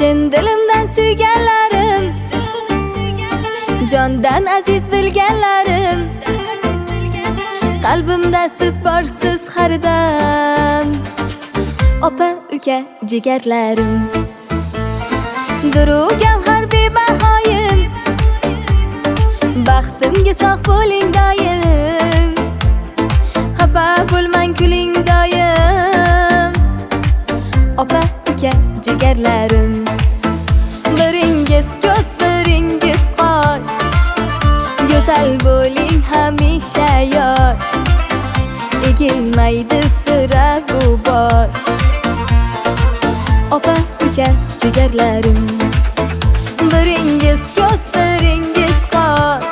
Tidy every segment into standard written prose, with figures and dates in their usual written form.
Chin dilimdan suyganlarim, jondan aziz bilganlarim, qalbimda siz borsiz har dam. Opa, uka, jigarlarim, durugam har bebahoyim, baxtimga sog' bo'ling doim, xafa bo'lmang kuling doim. Opa, uka, jigarlarim, biringiz ko'z, biringiz qosh, go'zal bo'ling hamisha yosh, egilmaydi sira bu bosh. Opa, uka, jigarlarim, biringiz ko'z, biringiz qosh,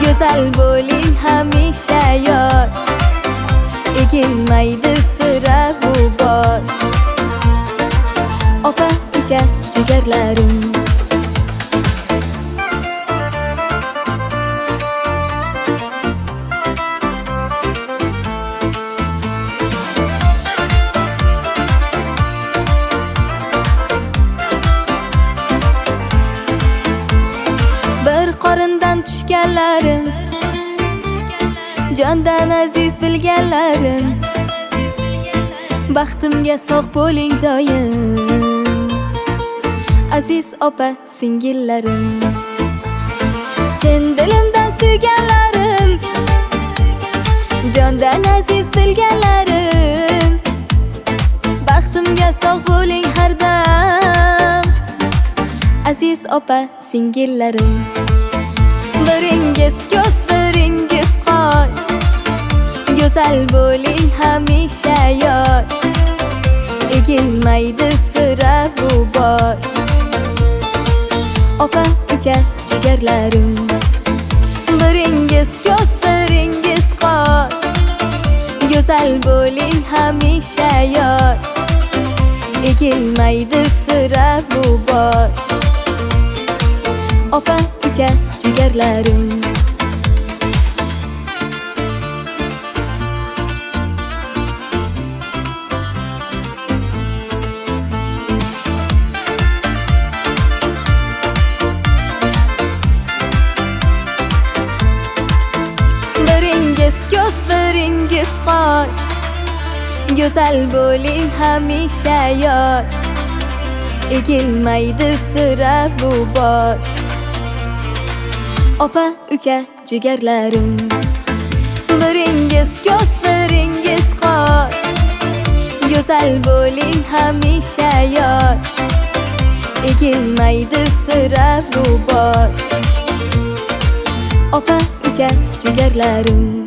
go'zal bo'ling hamisha yosh, egilmaydi sira bu bosh. Opa, uka, jigarlarim. Bir qorindan tushganlarim, jondan aziz bilganlarim, baxtimga sog' bo'ling doim, aziz opa singillarim. Chin dilimdan suyganlarim, jondan aziz bilganlarim, baxtimga sog' bo'ling har dam, aziz opa singillarim. Biringiz ko'z, biringiz qosh, go'zal bo'ling hamisha yosh, egilmaydi sira bu bosh. Opa, uka, jigarlarim, biringiz ko'z, biringiz qosh, go'zal bo'ling hamisha yosh, egilmaydi sira bu bosh. Opa, uka, jigarlarim. Biringiz ko'z, biringiz qosh, go'zal bo'ling hamisha yosh, egilmaydi sira bu bosh. Opa, uka, jigarlarim, biringiz ko'z, biringiz qosh, go'zal bo'ling hamisha yosh, egilmaydi sira bu bosh. Opa, uka, jigarlarim.